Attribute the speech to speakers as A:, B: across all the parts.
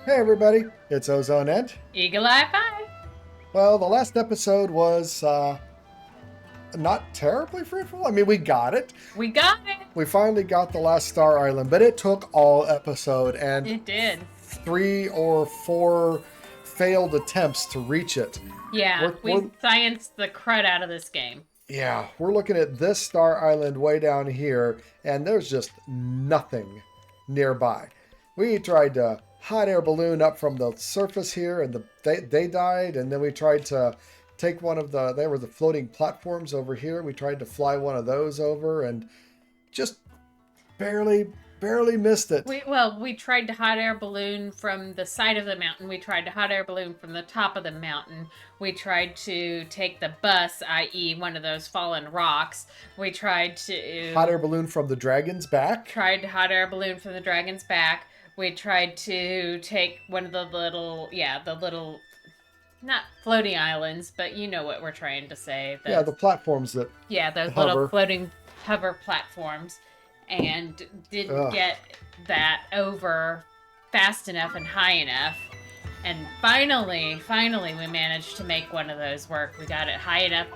A: Hey everybody, it's Ozone Ent.
B: Eagle Eye 5.
A: Well, the last episode was not terribly fruitful. I mean, we got it.
B: We got it.
A: We finally got the last Star Island, but it took all episode and
B: It did.
A: 3 or 4 failed attempts to reach it.
B: Yeah, we scienced the crud out of this game.
A: Yeah, we're looking at this Star Island way down here, and there's just nothing nearby. We tried to hot air balloon up from the surface here, and they died. And then we tried to take one of they were the floating platforms over here. We tried to fly one of those over, and just barely missed it.
B: We tried to hot air balloon from the side of the mountain. We tried to hot air balloon from the top of the mountain. We tried to take the bus, i.e. one of those fallen rocks. We tried to
A: hot air balloon from the dragon's back.
B: Tried to hot air balloon from the dragon's back. We tried to take one of the little, not floating islands, but you know what we're trying to say.
A: The platforms that
B: those little floating hover platforms. And didn't get that over fast enough and high enough. And finally, we managed to make one of those work. We got it high enough,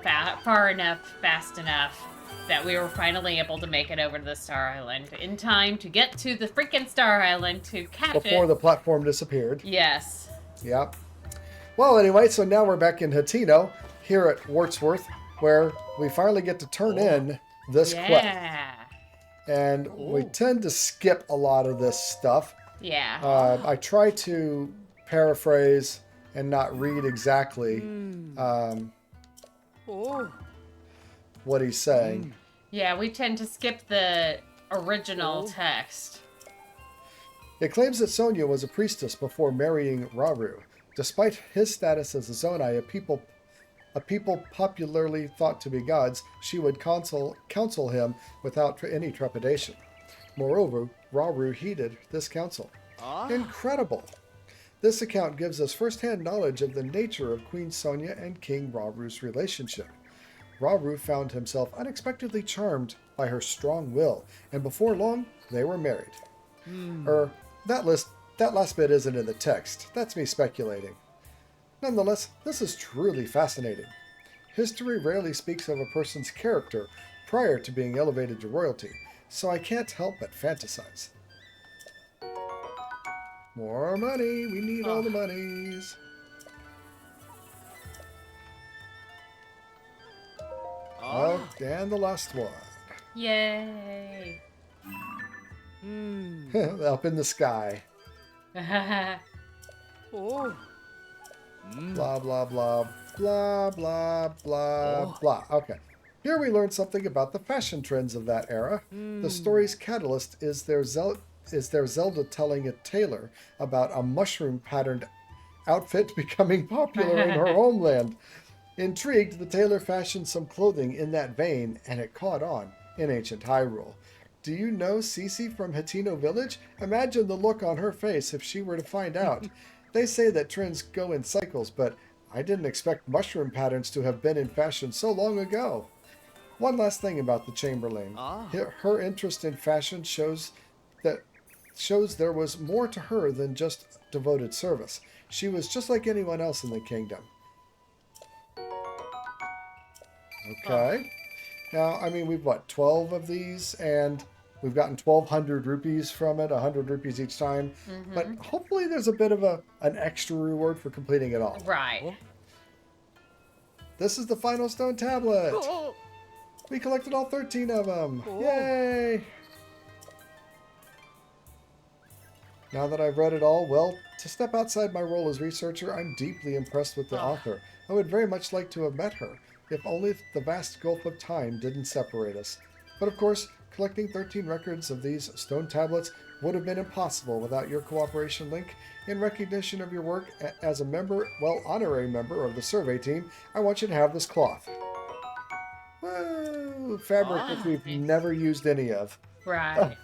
B: far enough, fast enough that we were finally able to make it over to the Star Island in time to get to the freaking Star Island to catch it.
A: Before the platform disappeared.
B: Yes.
A: Yep. Well, anyway, so now we're back in Hateno, here at Wortsworth, where we finally get to turn in this quest. And we tend to skip a lot of this stuff.
B: Yeah.
A: I try to paraphrase and not read exactly what he's saying.
B: Yeah, we tend to skip the original text.
A: It claims that Sonia was a priestess before marrying Rauru. Despite his status as a Zonai, a people popularly thought to be gods, she would counsel him without any trepidation. Moreover, Rauru heeded this counsel. Incredible! This account gives us first-hand knowledge of the nature of Queen Sonia and King Rauru's relationship. Rauru found himself unexpectedly charmed by her strong will, and before long, they were married. That last bit isn't in the text. That's me speculating. Nonetheless, this is truly fascinating. History rarely speaks of a person's character prior to being elevated to royalty, so I can't help but fantasize. More money! We need all the monies! Oh, and the last one.
B: Yay!
A: Up in the sky. Blah, blah, blah, blah, blah, blah, blah. Okay. Here we learn something about the fashion trends of that era. The story's catalyst is their Zelda telling a tailor about a mushroom-patterned outfit becoming popular in her homeland. Intrigued, the tailor fashioned some clothing in that vein, and it caught on in ancient Hyrule. Do you know Cece from Hateno Village? Imagine the look on her face if she were to find out. They say that trends go in cycles, but I didn't expect mushroom patterns to have been in fashion so long ago. One last thing about the Chamberlain. Her interest in fashion shows there was more to her than just devoted service. She was just like anyone else in the kingdom. Okay. Now, I mean, we've 12 of these, and we've gotten 1,200 rupees from it, 100 rupees each time. But hopefully there's a bit of an extra reward for completing it all.
B: Right.
A: This is the final stone tablet. We collected all 13 of them. Yay! Now that I've read it all, well, to step outside my role as researcher, I'm deeply impressed with the author. I would very much like to have met her, if only the vast gulf of time didn't separate us. But of course, collecting 13 records of these stone tablets would have been impossible without your cooperation, Link. In recognition of your work as a honorary member of the survey team, I want you to have this cloth. Woo! Fabric which we've never used any of.
B: Right.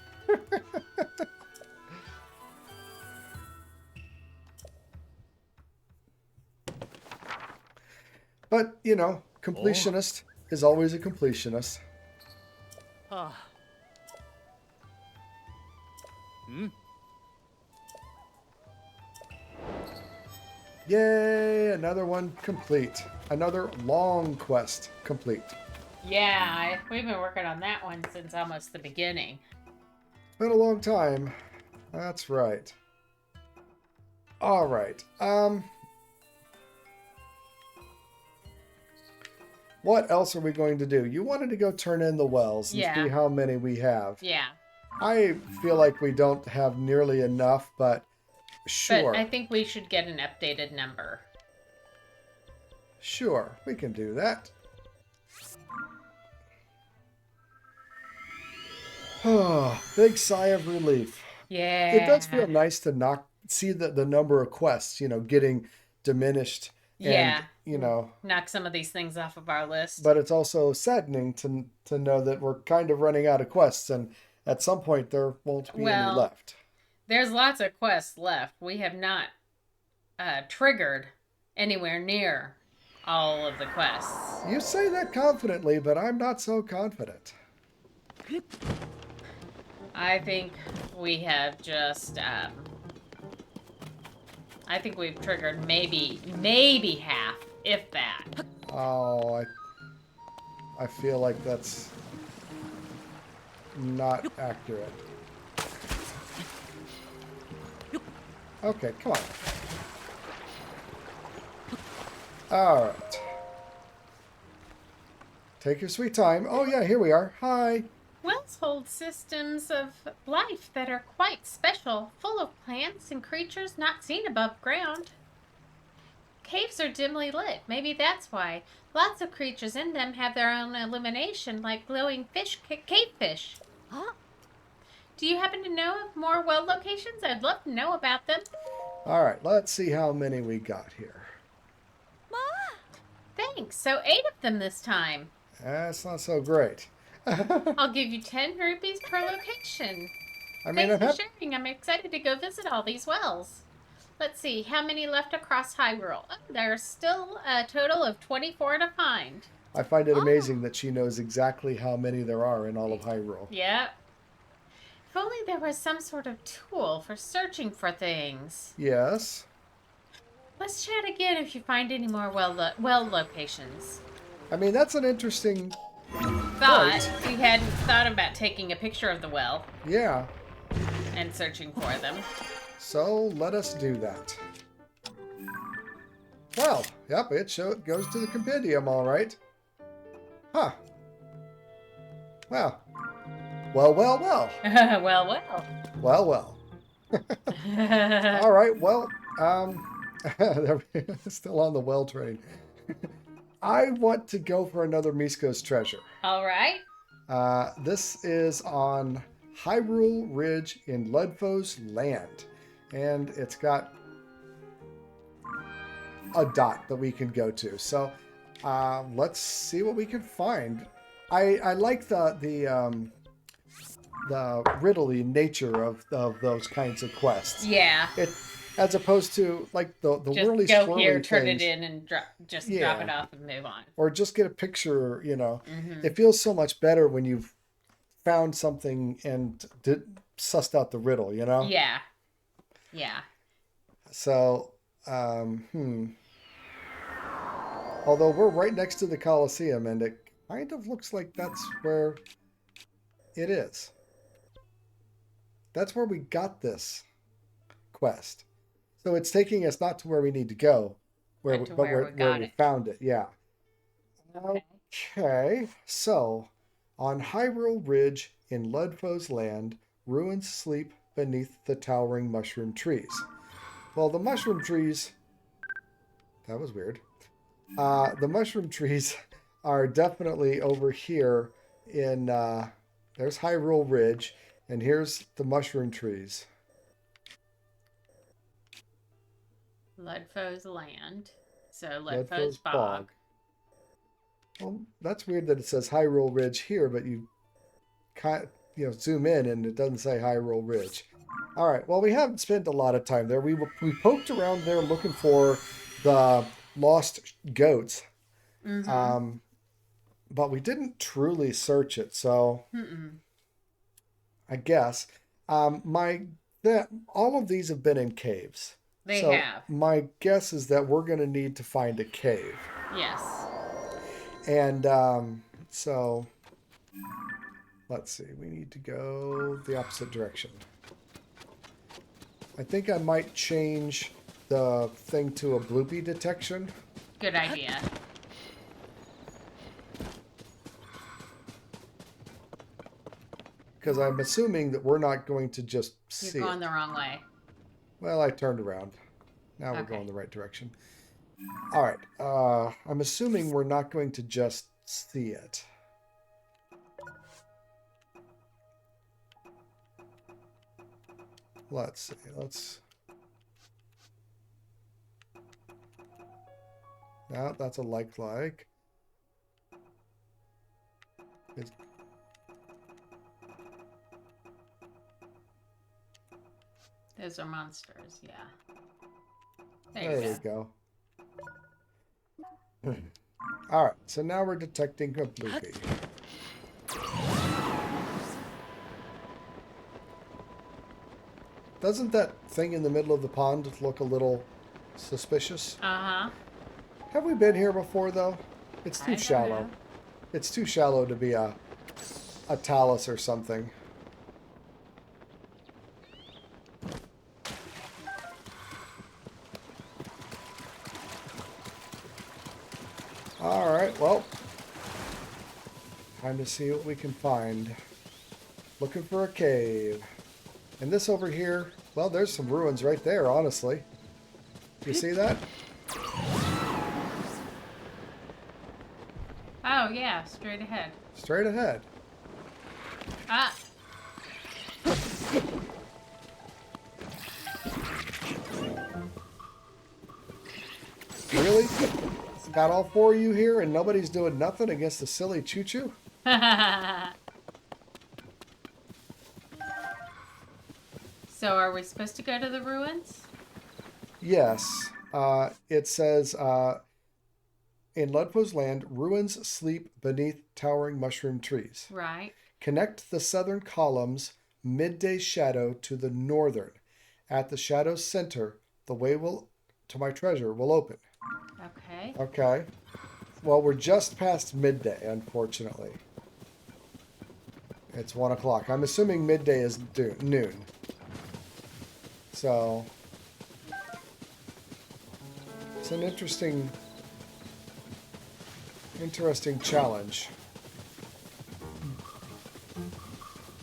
A: But, you know, completionist is always a completionist. Yay! Another one complete. Another long quest complete.
B: Yeah, we've been working on that one since almost the beginning.
A: It's been a long time. That's right. All right. What else are we going to do? You wanted to go turn in the wells and see how many we have.
B: Yeah.
A: I feel like we don't have nearly enough, but sure.
B: But I think we should get an updated number.
A: Sure, we can do that. Oh, big sigh of relief.
B: Yeah.
A: It does feel nice to see the number of quests, getting diminished.
B: Yeah.
A: And,
B: knock some of these things off of our list.
A: But it's also saddening to know that we're kind of running out of quests, and at some point there won't be any left.
B: There's lots of quests left. We have not triggered anywhere near all of the quests.
A: You say that confidently, but I'm not so confident.
B: I think we have just, I think we've triggered maybe half, if that.
A: Oh, I feel like that's not accurate. Okay, come on. All right. Take your sweet time. Oh yeah, here we are. Hi.
B: Wells hold systems of life that are quite special, full of plants and creatures not seen above ground. Caves are dimly lit. Maybe that's why. Lots of creatures in them have their own illumination, like glowing cavefish. Huh? Do you happen to know of more well locations? I'd love to know about them.
A: All right, let's see how many we got here.
B: Ma! Thanks. So 8 of them this time.
A: That's not so great.
B: I'll give you 10 rupees per location. Thanks for sharing. I'm excited to go visit all these wells. Let's see, how many left across Hyrule? Oh, there's still a total of 24 to find.
A: I find it amazing that she knows exactly how many there are in all of Hyrule.
B: Yeah. If only there was some sort of tool for searching for things.
A: Yes.
B: Let's chat again if you find any more well locations.
A: I mean, that's an interesting
B: thought. You hadn't thought about taking a picture of the well.
A: Yeah.
B: And searching for them.
A: So let us do that. Well, yep, it goes to the compendium, all right. Huh. Well. Well.
B: Well.
A: Well. All right, well, still on the well train. I want to go for another Misko's treasure.
B: All right.
A: This is on Hyrule Ridge in Ludfo's land. And it's got a dot that we can go to. So let's see what we can find. I like the riddly nature of those kinds of quests.
B: Yeah.
A: As opposed to like the
B: just
A: whirly
B: go here,
A: things.
B: turn it in, and drop it off and move on.
A: Or just get a picture.
B: Mm-hmm.
A: It feels so much better when you've found something and sussed out the riddle.
B: Yeah. Yeah.
A: So, although we're right next to the Coliseum, and it kind of looks like that's where it is. That's where we got this quest. So it's taking us not to where we need to go, where we found it. Yeah. Okay. So, on Hyrule Ridge in Ludfo's land, ruins sleep beneath the towering mushroom trees. Well, the mushroom trees... That was weird. The mushroom trees are definitely over here in... there's Hyrule Ridge, and here's the mushroom trees.
B: Ludfo's land. So Ludfo's bog.
A: Well, that's weird that it says Hyrule Ridge here, but you zoom in and it doesn't say Hyrule Ridge. All right. Well, we haven't spent a lot of time there. We poked around there looking for the lost goats, but we didn't truly search it. So I guess all of these have been in caves.
B: They
A: So
B: have.
A: my guess is that we're going to need to find a cave.
B: Yes.
A: And so let's see. We need to go the opposite direction. I think I might change the thing to a bloopy detection.
B: Good idea.
A: Because I'm assuming that we're not going to just see
B: You're going
A: it.
B: the wrong way.
A: Well, I turned around. Now we're going the right direction. All right. I'm assuming we're not going to just see it. Let's see. No, that's a like.
B: Those are monsters, yeah.
A: There we go. All right, so now we're detecting a bloopy. Doesn't that thing in the middle of the pond look a little suspicious?
B: Uh-huh.
A: Have we been here before, though? It's too
B: I don't
A: shallow.
B: know.
A: It's too shallow to be a talus or something. All right, well, time to see what we can find. Looking for a cave. And this over here, well, there's some ruins right there, honestly. You see that?
B: Oh, yeah, straight ahead.
A: Straight ahead.
B: Ah!
A: Really? Got all four of you here and nobody's doing nothing against the silly choo-choo?
B: So are we supposed to go to the ruins?
A: Yes. It says, in Ludpo's land, ruins sleep beneath towering mushroom trees.
B: Right.
A: Connect the southern column's midday shadow to the northern. At the shadow's center, the way to my treasure will open.
B: Okay.
A: Okay. Well, we're just past midday, unfortunately. It's 1 o'clock. I'm assuming midday is noon. So, it's an interesting challenge.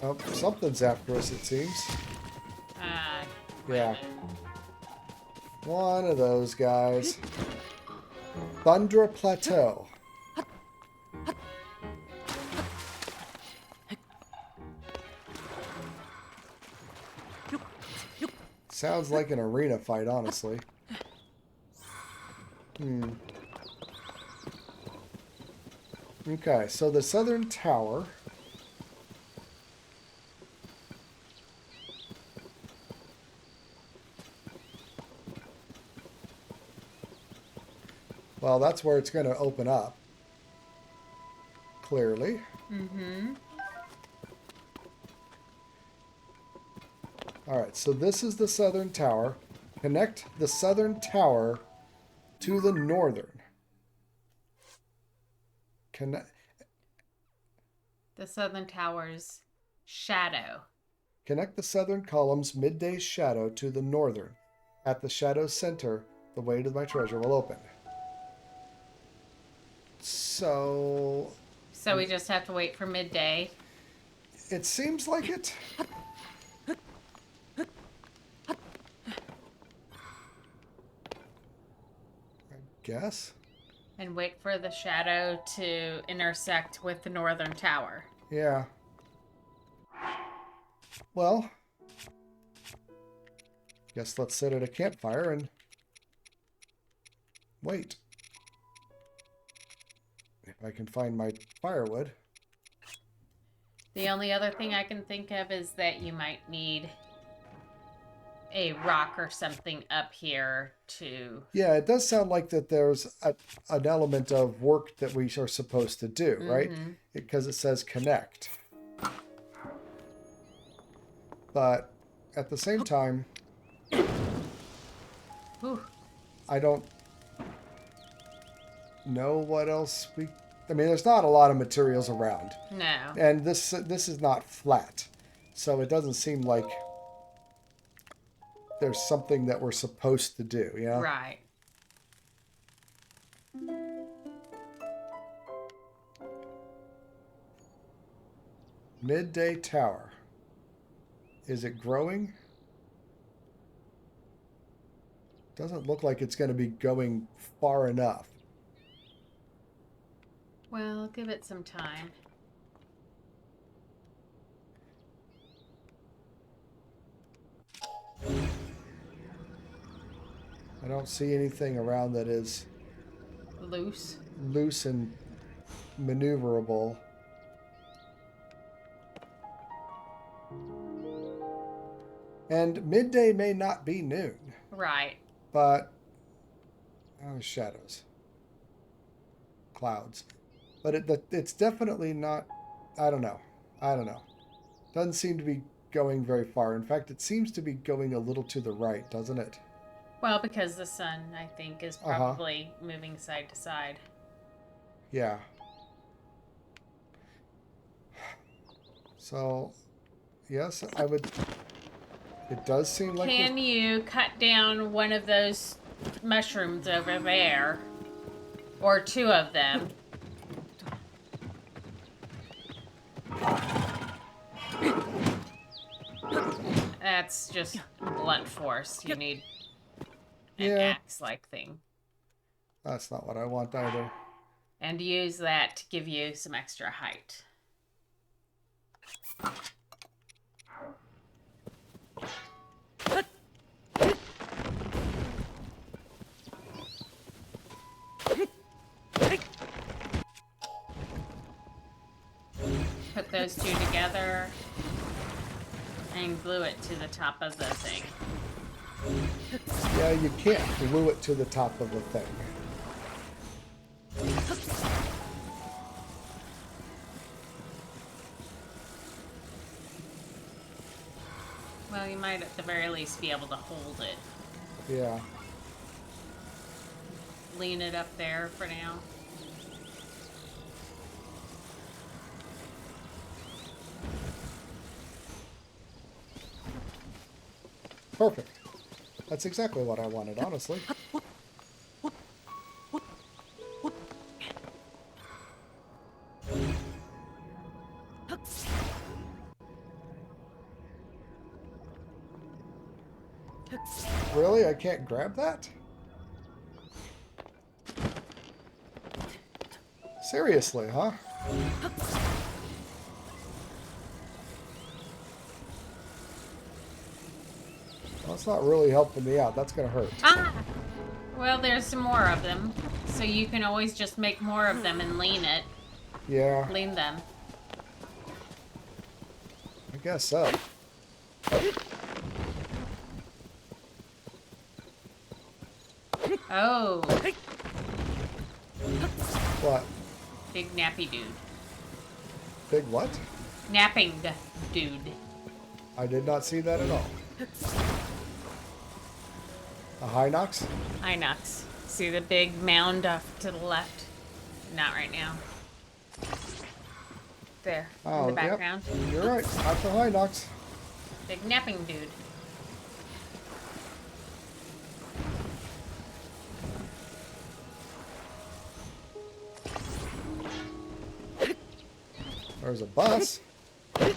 A: Oh, something's after us, it seems. Yeah. One of those guys. Thundra Plateau. Sounds like an arena fight, honestly. Okay, so the southern tower. Well, that's where it's going to open up. Clearly.
B: Mm-hmm.
A: All right, so this is the southern tower. Connect the southern tower to the northern.
B: The southern tower's shadow.
A: Connect the southern column's midday shadow to the northern. At the shadow's center, the way to my treasure will open. So
B: we just have to wait for midday.
A: It seems like it. I guess.
B: And wait for the shadow to intersect with the northern tower.
A: Yeah. Well, guess let's sit at a campfire and wait. If I can find my firewood.
B: The only other thing I can think of is that you might need a rock or something up here to...
A: Yeah, it does sound like that there's an element of work that we are supposed to do, right? Because it says connect. But at the same time,
B: Whew.
A: I don't know what else I mean, there's not a lot of materials around.
B: No.
A: And this is not flat. So it doesn't seem like there's something that we're supposed to do, you know?
B: Right.
A: Midday Tower. Is it growing? Doesn't look like it's going to be going far enough.
B: Well, give it some time.
A: I don't see anything around that is
B: Loose.
A: loose and maneuverable. And midday may not be noon.
B: Right.
A: But shadows. Clouds. But it's definitely not, I don't know. Doesn't seem to be going very far. In fact, it seems to be going a little to the right, doesn't it?
B: Well, because the sun, I think, is probably moving side to side.
A: Yeah. So, yes, I would... It does seem like...
B: Can you cut down one of those mushrooms over there? Or two of them? That's just blunt force. You need an axe-like thing.
A: That's not what I want either.
B: And use that to give you some extra height. Put those two together and glue it to the top of the thing.
A: Yeah, you can't glue it to the top of the thing.
B: Well, you might at the very least be able to hold it.
A: Yeah.
B: Lean it up there for now.
A: Perfect. That's exactly what I wanted, honestly. Really? I can't grab that? Seriously, huh? Well, that's not really helping me out. That's gonna hurt.
B: Ah! Well, there's some more of them. So you can always just make more of them and lean it.
A: Yeah.
B: Lean them.
A: I guess so.
B: Oh.
A: What?
B: Big nappy dude.
A: Big what?
B: Napping dude.
A: I did not see that at all. A Hinox?
B: Inox. See the big mound off to the left? Not right now. There.
A: Oh,
B: in the background.
A: Yep. You're right. Not the Hinox.
B: Big napping dude.
A: There's a bus. I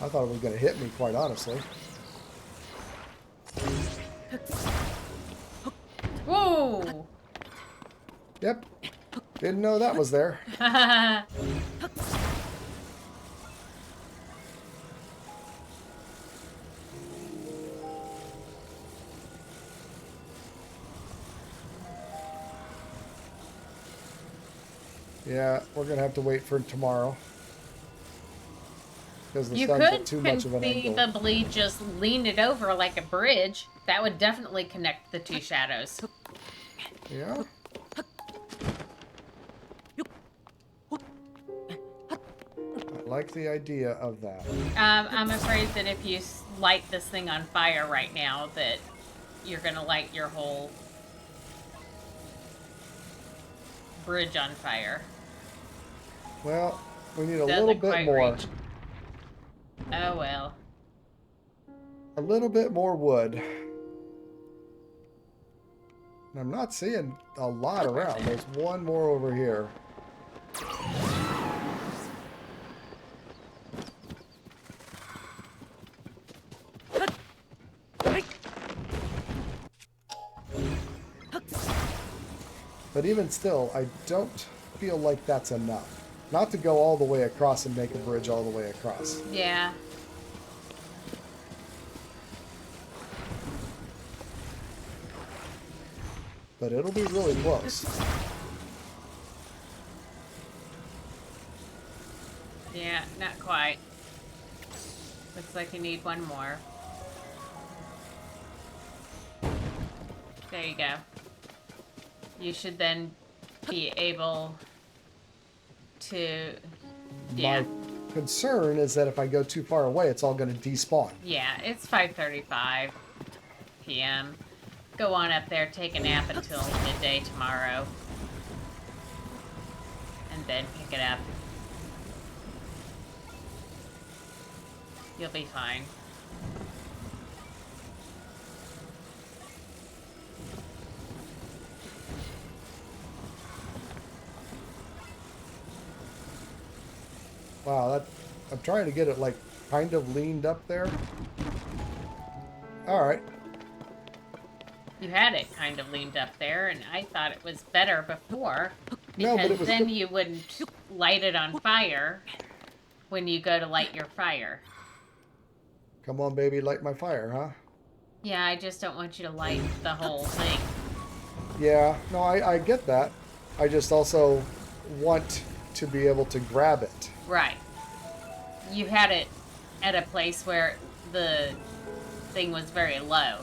A: thought it was going to hit me, quite honestly.
B: Whoa!
A: Yep. Didn't know that was there. Yeah, we're going to have to wait for tomorrow. Because the
B: You
A: sun's at
B: could
A: too much of an angle.
B: conceivably just lean it over like a bridge. That would definitely connect the two shadows.
A: Yeah? like the idea of that.
B: I'm afraid that if you light this thing on fire right now, that you're gonna light your whole bridge on fire.
A: Well, we need a
B: Doesn't
A: little bit
B: quite
A: more.
B: reach. Oh well.
A: A little bit more wood. And I'm not seeing a lot around. There's one more over here. But even still, I don't feel like that's enough. Not to go all the way across and make a bridge all the way across.
B: Yeah.
A: But it'll be really close.
B: Yeah, not quite. Looks like you need one more. There you go. You should then be able to... Yeah.
A: My concern is that if I go too far away, it's all going to despawn.
B: Yeah, it's 5:35 p.m. Go on up there, take a nap until midday tomorrow. And then pick it up. You'll be fine.
A: Wow, I'm trying to get it like kind of leaned up there. All right.
B: You had it kind of leaned up there, and I thought it was better before,
A: No, but
B: because
A: it was
B: then
A: good.
B: you wouldn't light it on fire when you go to light your fire.
A: Come on, baby, light my fire, huh?
B: Yeah, I just don't want you to light the whole thing.
A: Yeah, no, I get that. I just also want to be able to grab it.
B: Right. You had it at a place where the thing was very low.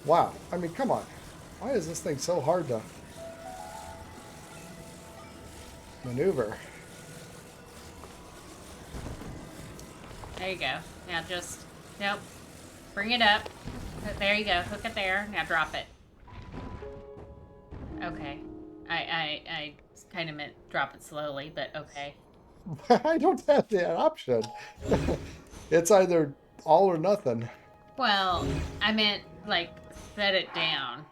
A: Wow, I mean, come on. Why is this thing so hard to maneuver?
B: There you go. Now just, nope. Bring it up. There you go. Hook it there. Now drop it. Okay. I kind of meant drop it slowly, but okay.
A: I don't have that option. It's either all or nothing.
B: Well, I meant, like, set it down.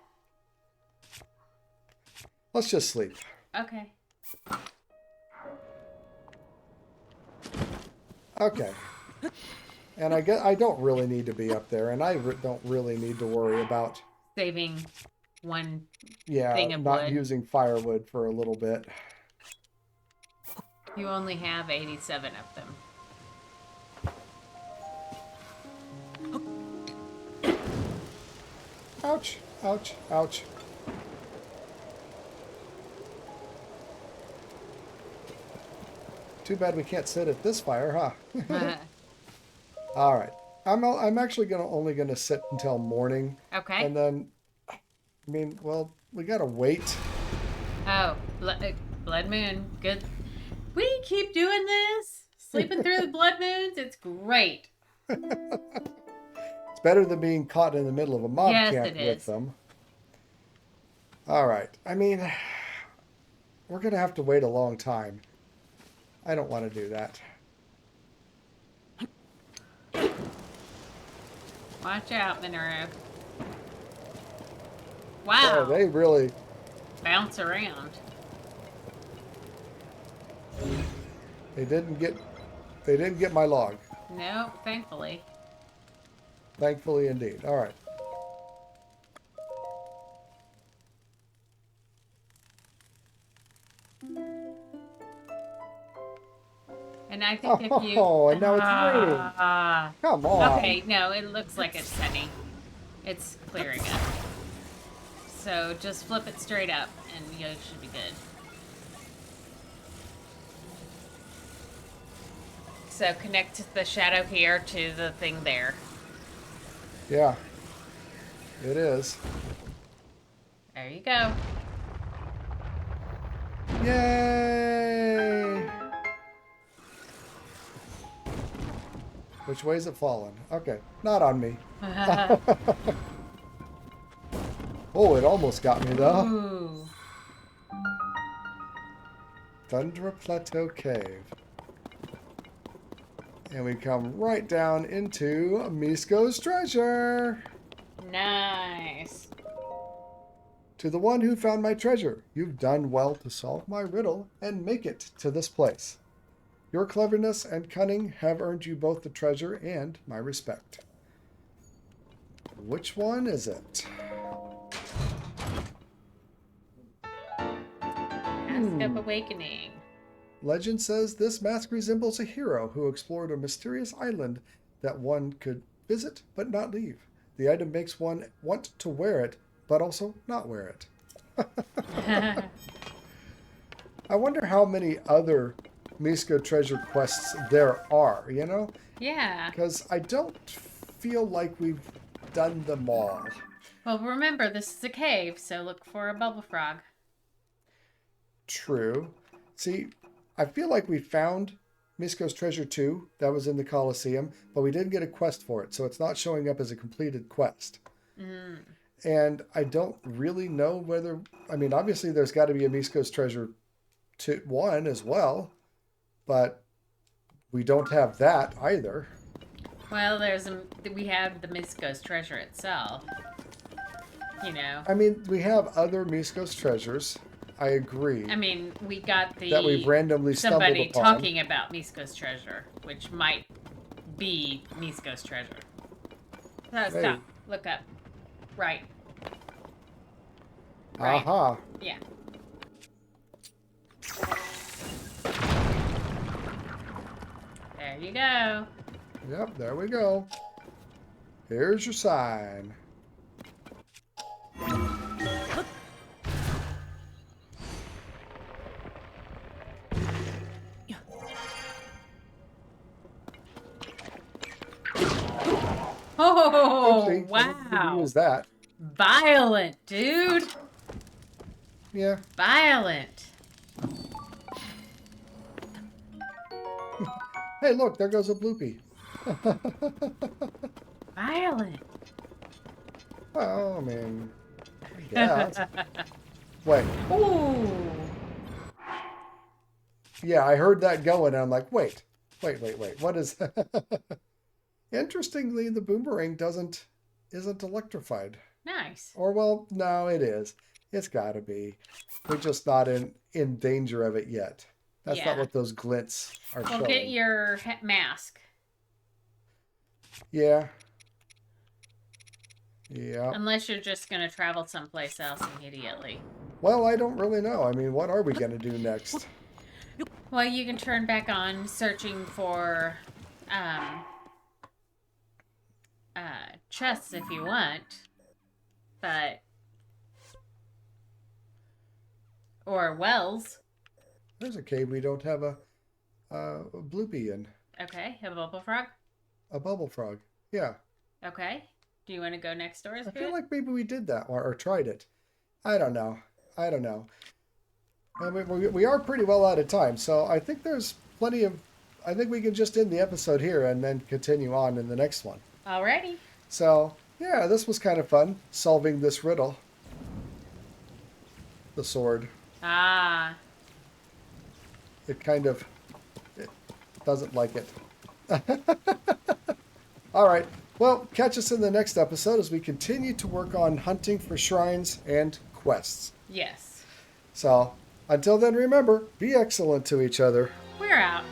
A: Let's just sleep.
B: Okay.
A: Okay. And I don't really need to be up there, and I don't really need to worry about
B: Saving one
A: yeah,
B: thing of
A: not
B: wood.
A: using firewood for a little bit.
B: You only have 87 of them.
A: Ouch, ouch, ouch. Too bad we can't sit at this fire, huh? All right. I'm actually only gonna sit until morning.
B: Okay.
A: And then, I mean, well, we gotta wait.
B: Oh, blood moon. Good. We keep doing this. Sleeping through the blood moons. It's great.
A: It's better than being caught in the middle of a mob
B: Yes,
A: camp
B: it
A: with
B: is.
A: them. All right. I mean, we're gonna have to wait a long time. I don't want to do that.
B: Watch out, Minoru. Wow.
A: Oh, they really.
B: Bounce around.
A: They didn't get my log.
B: No, thankfully.
A: Thankfully, indeed. All right.
B: And I think if you...
A: Oh, and now it's raining. Come on.
B: Okay, no, it looks like it's sunny. It's clearing up. So just flip it straight up and you should be good. So connect the shadow here to the thing there.
A: Yeah. It is.
B: There you go.
A: Yay! Which way is it falling? Okay, not on me. Oh, it almost got me though.
B: Ooh.
A: Thunder Plateau Cave. And we come right down into Misko's treasure.
B: Nice.
A: To the one who found my treasure, you've done well to solve my riddle and make it to this place. Your cleverness and cunning have earned you both the treasure and my respect. Which one is it?
B: Mask of Awakening.
A: Legend says this mask resembles a hero who explored a mysterious island that one could visit but not leave. The item makes one want to wear it, but also not wear it. I wonder how many other Misko treasure quests there are, you know?
B: Yeah.
A: Because I don't feel like we've done them all.
B: Well, remember, this is a cave, so look for a bubble frog.
A: True. See, I feel like we found Misko's treasure too. That was in the Coliseum, but we didn't get a quest for it, so it's not showing up as a completed quest.
B: Mm.
A: And I don't really know whether... I mean, obviously there's got to be a Misko's treasure 1 as well, but we don't have that either.
B: Well, we have the Misko's treasure itself. You know.
A: I mean, we have other Misko's treasures. I agree.
B: I mean, we got
A: that we've randomly stumbled
B: somebody
A: upon.
B: talking about Misko's treasure, which might be Misko's treasure. No,
A: Hey.
B: stop. Look up. Right.
A: Aha.
B: Yeah. There you go.
A: Yep, there we go. Here's your sign.
B: Oh,
A: Oopsie, I didn't
B: wow.
A: use that.
B: Violent, dude.
A: Yeah.
B: Violent.
A: Hey, look, there goes a bloopy.
B: Violent.
A: Well, I mean, yeah. Wait.
B: Ooh.
A: Yeah, I heard that going, and I'm like, wait. What is... Interestingly, the boomerang isn't electrified.
B: Nice.
A: Or, well, no, it is. It's got to be. We're just not in danger of it yet. That's not what those glints are showing.
B: Well, get your mask.
A: Yeah. Yeah.
B: Unless you're just going to travel someplace else immediately.
A: Well, I don't really know. I mean, what are we going to do next?
B: Well, you can turn back on searching for chests if you want. But... Or wells.
A: There's a cave we don't have a bloopy in.
B: Okay, a bubble frog?
A: A bubble frog. Yeah.
B: Okay. Do you want to go next door?
A: I feel like maybe we did that or tried it. I don't know. I mean, we are pretty well out of time, so I think there's plenty of... I think we can just end the episode here and then continue on in the next one.
B: Alrighty.
A: So, yeah, this was kind of fun, solving this riddle. The sword.
B: Ah.
A: It doesn't like it. All right. Well, catch us in the next episode as we continue to work on hunting for shrines and quests.
B: Yes.
A: So, until then, remember, be excellent to each other.
B: We're out.